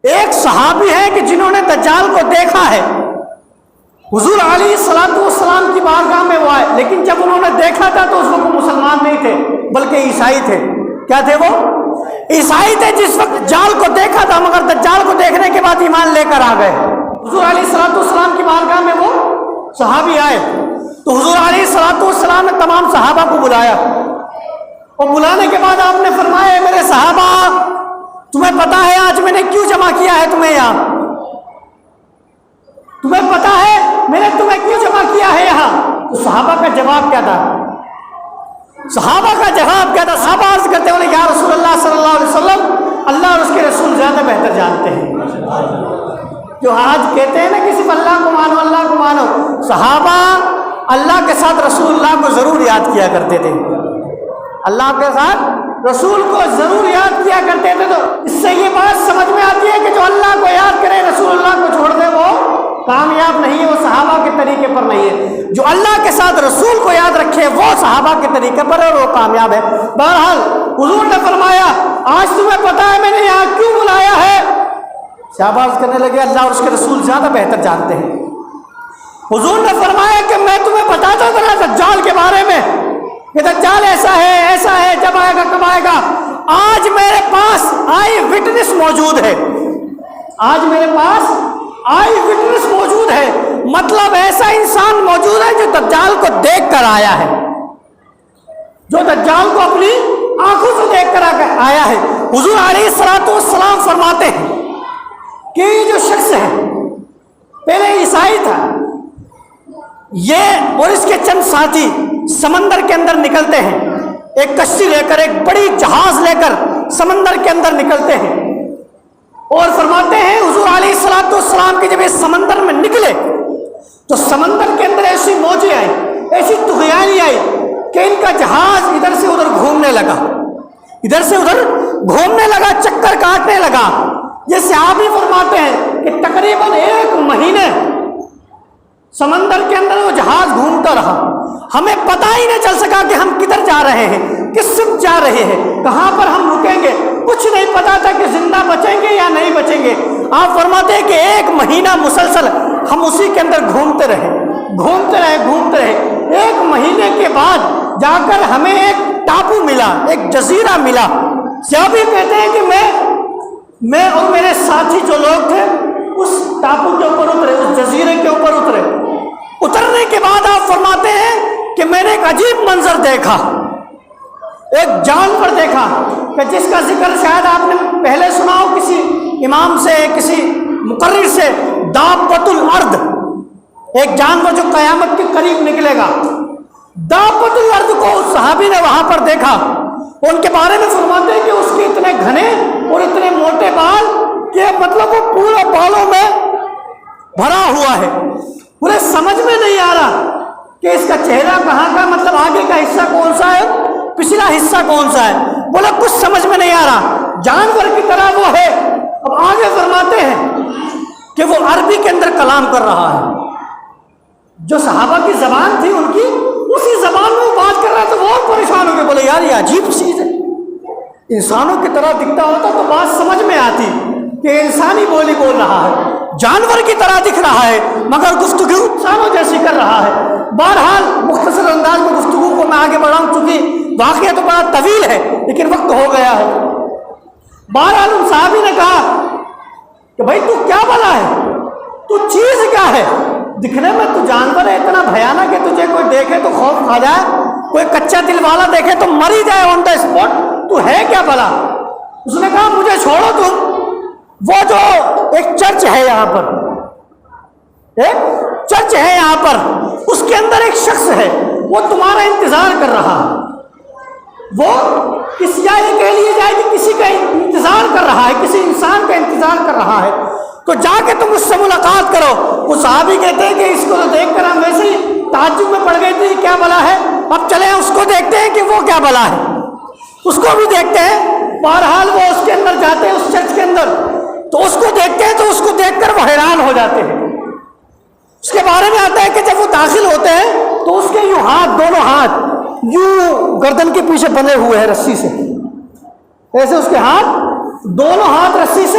ایک صحابی ہے کہ جنہوں نے دجال کو دیکھا ہے، حضور علیہ السلام کی بارگاہ میں وہ آئے، لیکن جب انہوں نے دیکھا تھا تو اس وقت مسلمان نہیں تھے بلکہ عیسائی تھے۔ کیا تھے وہ؟ عیسائی تھے۔ جس وقت دجال کو دیکھا تھا، مگر دجال کو دیکھنے کے بعد ایمان لے کر آ گئے۔ حضور علیہ السلام کی بارگاہ میں وہ صحابی آئے تو حضور علیہ السلام نے تمام صحابہ کو بلایا، اور بلانے کے بعد آپ نے فرمایا میرے صحابہ، تمہیں پتا ہے آج میں نے کیوں جمع کیا ہے تمہیں یہاں؟ تمہیں پتا ہے میں نے تمہیں کیوں جمع کیا ہے یہاں؟ تو صحابہ کا جواب کیا تھا؟ صحابہ عرض کرتے ہیں یا رسول اللہ صلی اللہ علیہ وسلم، اللہ اور اس کے رسول زیادہ بہتر جانتے ہیں۔ جو آج کہتے ہیں نا کہ صرف اللہ کو مانو، اللہ کو مانو، صحابہ اللہ کے ساتھ رسول اللہ کو ضرور یاد کیا کرتے تھے، اللہ کے ساتھ رسول کو ضرور یاد کیا کرتے تھے۔ تو اس سے یہ بات سمجھ میں آتی ہے کہ جو اللہ کو یاد کرے رسول اللہ کو چھوڑ دے وہ کامیاب نہیں ہے، وہ صحابہ کے طریقے پر نہیں ہے۔ جو اللہ کے ساتھ رسول کو یاد رکھے وہ صحابہ کے طریقے پر ہے اور وہ کامیاب ہے۔ بہرحال حضور نے فرمایا آج تمہیں پتا ہے میں نے یہاں کیوں بلایا ہے؟ صحابہ عرض کرنے لگے اللہ اور اس کے رسول زیادہ بہتر جانتے ہیں۔ حضور نے فرمایا کہ میں تمہیں بتاتا تھا دجال کے بارے میں کہ دجال ایسا ہے، جب آئے گا کب آئے گا۔ آج میرے پاس آئی وٹنس موجود ہے، آج میرے پاس آئی وٹنس موجود ہے، مطلب ایسا انسان موجود ہے جو دجال کو دیکھ کر آیا ہے، جو دجال کو اپنی آنکھوں سے دیکھ کر آیا ہے۔ حضور علیہ السلام فرماتے ہیں کہ یہ جو شخص ہے پہلے عیسائی تھا، یہ اور اس کے چند ساتھی سمندر کے اندر نکلتے ہیں، ایک کشتی لے کر، ایک بڑی جہاز لے کر سمندر کے اندر نکلتے ہیں، اور فرماتے ہیں حضور علیہ السلام کے جب اس سمندر میں نکلے تو سمندر کے اندر ایسی موجیں آئی، ایسی طغیانی آئی کہ ان کا جہاز ادھر سے ادھر گھومنے لگا، چکر کاٹنے لگا۔ یہ صحابی فرماتے ہیں کہ تقریباً 1 مہینے سمندر کے اندر وہ جہاز گھومتا رہا، ہمیں پتہ ہی نہیں چل سکا کہ ہم کدھر جا رہے ہیں، کس سمت جا رہے ہیں، کہاں پر ہم رکیں گے، کچھ نہیں پتا تھا کہ زندہ بچیں گے یا نہیں بچیں گے۔ آپ فرماتے ہیں کہ 1 مہینہ مسلسل ہم اسی کے اندر گھومتے رہے۔ 1 مہینے کے بعد جا کر ہمیں ایک ٹاپو ملا، ایک جزیرہ ملا۔ صحابی کہتے ہیں کہ میں اور میرے ساتھی جو لوگ تھے اس ٹاپو کے اوپر اترے، اس جزیرے کے اوپر اترے۔ اترنے کے بعد آپ فرماتے ہیں کہ میں نے ایک عجیب منظر دیکھا، ایک جانور دیکھا کہ جس کا ذکر شاید آپ نے پہلے سنا ہو کسی امام سے، کسی مقرر سے، دابۃ الارض، ایک جانور جو قیامت کے قریب نکلے گا۔ دابۃ الارض کو اس صحابی نے وہاں پر دیکھا، ان کے بارے میں فرماتے ہیں کہ اس کے اتنے گھنے اور اتنے موٹے بال کہ مطلب وہ پورا بالوں میں بھرا ہوا ہے، پورے سمجھ میں نہیں آ رہا کہ اس کا چہرہ کہاں کا، مطلب آگے کا حصہ کون سا ہے، پچھلا حصہ کون سا ہے، بولا کچھ سمجھ میں نہیں آ رہا، جانور کی طرح وہ ہے۔ اب آگے فرماتے ہیں کہ وہ عربی کے اندر کلام کر رہا ہے، جو صحابہ کی زبان تھی ان کی اسی زبان میں وہ بات کر رہا ہے، تو وہ اور پریشان ہو گئے، بولے یار یہ عجیب چیز ہے، انسانوں کی طرح دکھتا ہوتا تو بات سمجھ میں آتی کہ انسانی بولی بول رہا ہے، جانور کی طرح دکھ رہا ہے مگر گفتگو انسانوں جیسی کر رہا ہے۔ بہرحال مختصر انداز میں گفتگو کو میں آگے بڑھاؤں چونکہ واقعہ تو بڑا طویل ہے لیکن وقت ہو گیا ہے۔ بہرحال ان صحابی نے کہا کہ بھائی تو کیا بنا ہے، تو چیز کیا ہے، دکھنے میں تو جانور ہے اتنا بھیانک ہے، تجھے کوئی دیکھے تو خوف کھا جائے، کوئی کچا دل والا دیکھے تو مر ہی جائے آن دا اسپاٹ، تو ہے کیا بلا؟ اس نے کہا مجھے چھوڑو تم، وہ جو ایک چرچ ہے یہاں پر، ایک چرچ ہے یہاں پر، اس کے اندر ایک شخص ہے وہ تمہارا انتظار کر رہا ہے، وہ کسی کے لیے جائے کہ کسی کا انتظار کر رہا ہے، کسی انسان کا انتظار کر رہا ہے، تو جا کے تم اس سے ملاقات کرو۔ وہ صحابی کہتے ہیں کہ اس کو تو دیکھ کر ہم ویسے ہی تعجب میں پڑ گئے تھے کیا بلا ہے، اب چلے اس کو دیکھتے ہیں کہ وہ کیا بلا ہے، اس کو بھی دیکھتے ہیں۔ بہرحال وہ اس کے اندر جاتے ہیں، اس چرچ کے اندر، تو اس کو دیکھتے ہیں تو اس کو دیکھ کر وہ حیران ہو جاتے ہیں۔ اس کے بارے میں آتا ہے کہ جب وہ داخل ہوتے ہیں تو اس کے یوں ہاتھ، دونوں ہاتھ یوں گردن کے پیچھے بندھے ہوئے ہیں رسی سے، ایسے اس کے ہاتھ، دونوں ہاتھ رسی سے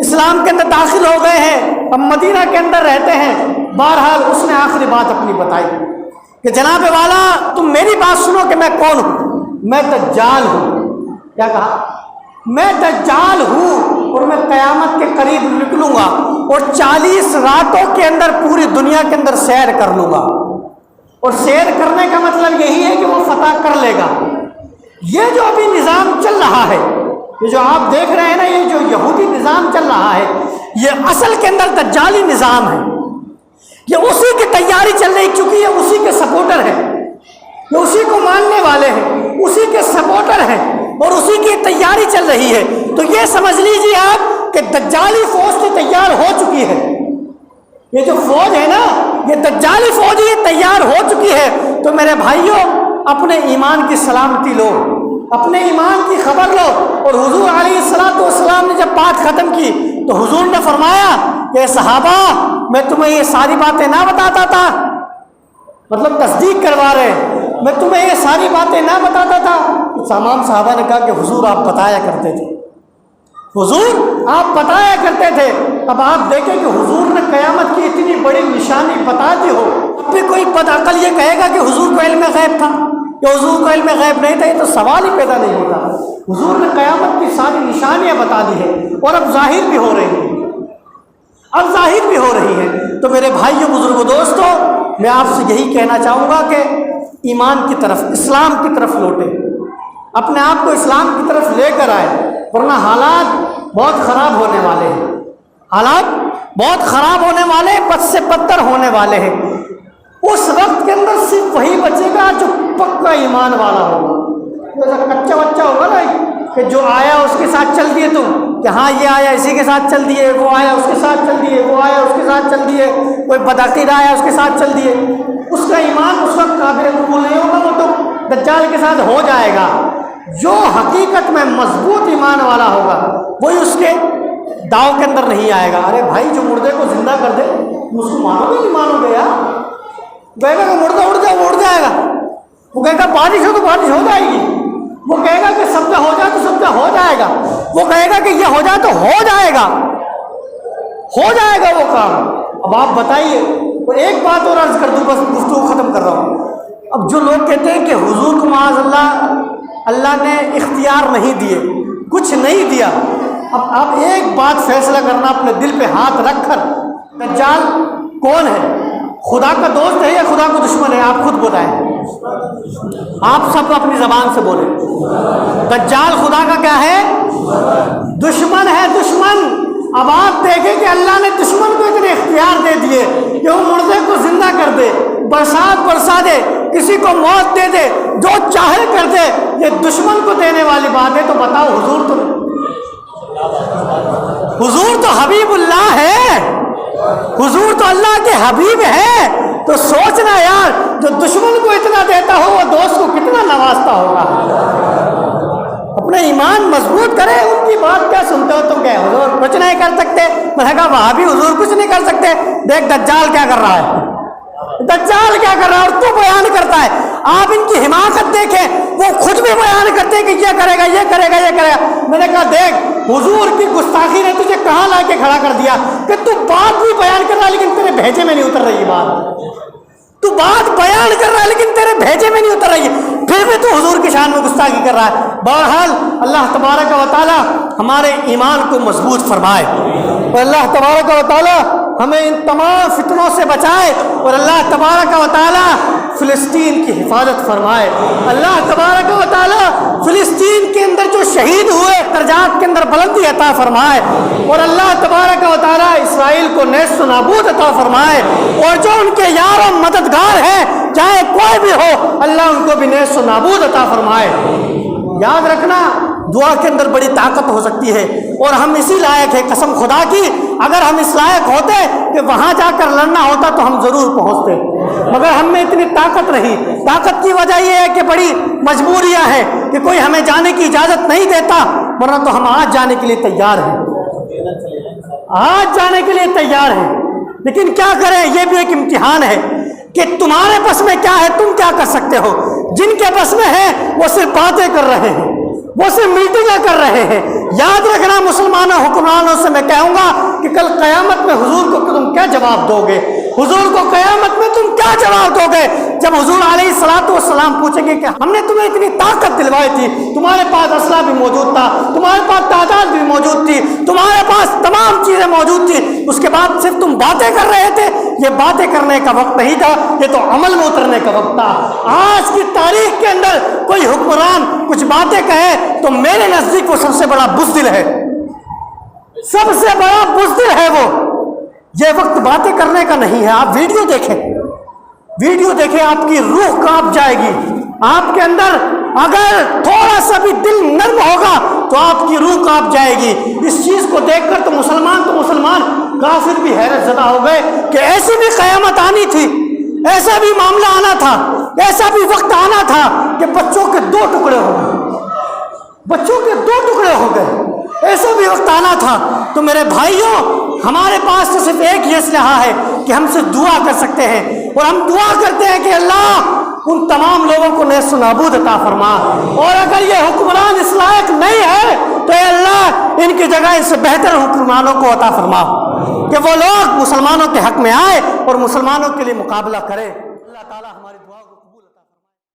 اسلام کے اندر داخل ہو گئے ہیں، اب مدینہ کے اندر رہتے ہیں۔ بہرحال اس نے آخری بات اپنی بتائی کہ جناب والا تم میری بات سنو کہ میں کون ہوں، میں دجال ہوں۔ کیا کہا؟ میں دجال ہوں اور میں قیامت کے قریب نکلوں گا اور 40 راتوں کے اندر پوری دنیا کے اندر سیر کر لوں گا، اور سیر کرنے کا مطلب یہی ہے کہ وہ فتح کر لے گا۔ یہ جو ابھی نظام چل رہا ہے، یہ جو آپ دیکھ رہے ہیں نا، یہ جو یہودی نظام چل رہا ہے، یہ اصل کے اندر دجالی نظام ہے۔ یہ اسی کی تیاری چل رہی، چونکہ یہ اسی کے سپورٹر ہیں، یہ اسی کو ماننے والے ہیں، اسی کے سپورٹر ہیں اور اسی کی تیاری چل رہی ہے۔ تو یہ سمجھ لیجیے آپ کہ دجالی فوج تو تیار ہو چکی ہے۔ یہ جو فوج ہے نا، یہ دجالی فوج یہ تیار ہو چکی ہے۔ تو میرے بھائیوں، اپنے ایمان کی سلامتی لو، اپنے ایمان کی خبر لو۔ اور حضور علیہ السلام نے جب بات ختم کی تو حضور نے فرمایا کہ صحابہ، میں تمہیں یہ ساری باتیں نہ بتاتا تھا، مطلب تصدیق کروا رہے، میں تمہیں یہ ساری باتیں نہ بتاتا تھا؟ تمام صحابہ نے کہا کہ حضور آپ بتایا کرتے تھے، حضور آپ بتایا کرتے تھے۔ اب آپ دیکھیں کہ حضور نے قیامت کی اتنی بڑی نشانی بتا دی ہو، اب بھی کوئی بد عقل یہ کہے گا کہ حضور کو علم غیب تھا کہ حضور کو علم غیب نہیں تھا، یہ تو سوال ہی پیدا نہیں ہوتا۔ حضور نے قیامت کی ساری نشانیاں بتا دی ہیں اور اب ظاہر بھی ہو رہی ہیں، اب ظاہر بھی ہو رہی ہے۔ تو میرے بھائیوں، بزرگوں، دوستوں، میں آپ سے یہی کہنا چاہوں گا کہ ایمان کی طرف، اسلام کی طرف لوٹیں، اپنے آپ کو اسلام کی طرف لے کر آئے، ورنہ حالات بہت خراب ہونے والے ہیں، حالات بہت خراب ہونے والے ہیں، بد سے بدتر ہونے والے ہیں۔ اس وقت کے اندر صرف وہی بچے گا جو پکا ایمان والا ہوگا۔ جیسا کچا بچہ ہوگا نا کہ جو آیا اس کے ساتھ چل دیے تم، کہ ہاں یہ آیا اسی کے ساتھ چل دیے، وہ آیا اس کے ساتھ چل دیے، وہ آیا اس کے ساتھ چل دیے، کوئی بدعقیدہ آیا اس کے ساتھ چل دیے، اس کا ایمان اس وقت قابل قبول نہیں ہوگا، وہ تو دجال کے ساتھ ہو جائے گا۔ جو حقیقت میں مضبوط ایمان والا ہوگا وہی اس کے داؤ کے اندر نہیں آئے گا۔ ارے بھائی، جو مردے کو زندہ کر دے تم اس کو مانو گے نہیں مانو گے یار؟ کہے گا کہ مردہ اڑ جائے، وہ اڑ جائے گا۔ وہ کہے گا بارش ہو تو بارش ہو جائے گی۔ وہ کہے گا کہ سب کا ہو جائے تو سب کا ہو جائے گا۔ وہ کہے گا کہ یہ ہو جائے تو ہو جائے گا، ہو جائے گا وہ کام۔ اب آپ بتائیے، اور ایک بات اور عرض کر دوں، بس گفتگو ختم کر رہا ہوں۔ اب جو لوگ کہتے ہیں کہ حضور کو معاذ اللہ نے اختیار نہیں دیے، کچھ نہیں دیا، اب آپ ایک بات فیصلہ کرنا اپنے دل پہ ہاتھ رکھ کر، دجال کون ہے؟ خدا کا دوست ہے یا خدا کا دشمن ہے؟ آپ خود بتائیں، آپ سب اپنی زبان سے بولیں۔ دجال خدا کا کیا ہے؟ دشمن ہے، دشمن۔ اب آپ دیکھیں کہ اللہ نے دشمن کو اتنے اختیار دے دیے کہ وہ مردے کو زندہ کر دے، برسات برسا دے، کسی کو موت دے دے، جو چاہے کر دے۔ یہ دشمن کو دینے والی بات ہے، تو بتاؤ حضور تو حبیب اللہ ہے، حضور تو اللہ کے حبیب ہے۔ تو سوچنا یار، جو دشمن کو اتنا دیتا ہو وہ دوست کو کتنا نوازتا ہوگا۔ اپنے ایمان مضبوط کرے، ان کی بات کیا سنتے ہو تم؟ کہ حضور کچھ نہیں کر سکتے؟ میں نے کہا وہاں بھی حضور کچھ نہیں کر سکتے۔ دیکھ دجال کیا کر رہا ہے، دجال کیا کر رہا ہے، اور تو بیان کرتا ہے۔ آپ ان کی حماقت دیکھیں، وہ خود بھی بیان کرتے ہیں کہ یہ کرے گا، یہ کرے گا، یہ کرے گا۔ میں نے کہا دیکھ، حضور کی گستاخی نے تجھے کہاں لا کے کھڑا کر دیا کہ تو بات بھی بیان کر رہا ہے لیکن تیرے بھیجے میں نہیں اتر رہی بات۔ تو بات بیان کر رہا ہے لیکن تیرے بھیجے میں نہیں اتر رہی ہے، پھر بھی تو حضور کی شان میں گستاخی کر رہا ہے۔ بہرحال اللہ تبارک و تعالی ہمارے ایمان کو مضبوط فرمائے، اور اللہ تبارک و تعالی ہمیں ان تمام فتنوں سے بچائے، اور اللہ تبارک و تعالی فلسطین کی حفاظت فرمائے۔ اللہ تبارک و تعالی فلسطین کے اندر جو شہید ہوئے درجات کے اندر بلندی عطا فرمائے، اور اللہ تبارک و تعالی اسرائیل کو نیست و نابود عطا فرمائے، اور جو ان کے یار و مددگار ہیں چاہے کوئی بھی ہو، اللہ ان کو بھی نیست و نابود عطا فرمائے۔ یاد رکھنا، دعا کے اندر بڑی طاقت ہو سکتی ہے، اور ہم اسی لائق ہیں، قسم خدا کی اگر ہم اس لائق ہوتے کہ وہاں جا کر لڑنا ہوتا تو ہم ضرور پہنچتے، مگر ہم میں اتنی طاقت نہیں۔ طاقت کی وجہ یہ ہے کہ بڑی مجبوریاں ہیں کہ کوئی ہمیں جانے کی اجازت نہیں دیتا، ورنہ تو ہم آج جانے کے لیے تیار ہیں، آج جانے کے لیے تیار ہیں۔ لیکن کیا کریں، یہ بھی ایک امتحان ہے کہ تمہارے بس میں کیا ہے، تم کیا کر سکتے ہو۔ جن کے بس میں ہے وہ صرف باتیں کر رہے ہیں، وہ صرف میٹنگیں کر رہے ہیں. یاد رکھنا مسلمانوں حکمرانوں سے میں کہوں گا کہ کل قیامت میں حضور کو تم کیا جواب دو گے؟ حضور کو قیامت میں تم کیا جواب دو گے جب حضور علیہ الصلوۃ والسلام پوچھیں گے کہ ہم نے تمہیں اتنی طاقت دلوائی تھی، تمہارے پاس اسلحہ بھی موجود تھا، تمہارے پاس تعداد بھی موجود تھی، تمہارے پاس تمام چیزیں موجود تھی، اس کے بعد صرف تم باتیں کر رہے تھے؟ یہ باتیں کرنے کا وقت نہیں تھا، یہ تو عمل میں اترنے کا وقت تھا. آج کی تاریخ کے اندر کوئی حکمران کچھ باتیں کہے تو میرے نزدیک وہ سب سے بڑا بزدل ہے، سب سے بڑا بزدل ہے وہ. یہ وقت باتیں کرنے کا نہیں ہے. آپ ویڈیو دیکھیں، آپ کی روح کانپ جائے گی. آپ کے اندر اگر تھوڑا سا بھی دل نرم ہوگا تو آپ کی روح کانپ جائے گی. اس چیز کو دیکھ کر تو مسلمان کافر بھی حیرت زدہ ہو گئے کہ ایسی بھی قیامت آنی تھی، ایسا بھی معاملہ آنا تھا، ایسا بھی وقت آنا تھا کہ بچوں کے 2 ٹکڑے ہو گئے. ایسا بھی وقت آنا تھا. تو میرے بھائیوں، ہمارے پاس تو صرف ایک یہ اسلحہ ہے کہ ہم سے دعا کر سکتے ہیں، اور ہم دعا کرتے ہیں کہ اللہ ان تمام لوگوں کو نیست و نابود عطا فرما. اور اگر یہ حکمران اس لائق نہیں ہے تو اے اللہ ان کی جگہ ان سے بہتر حکمرانوں کو عطا فرما کہ وہ لوگ مسلمانوں کے حق میں آئے اور مسلمانوں کے لیے مقابلہ کرے.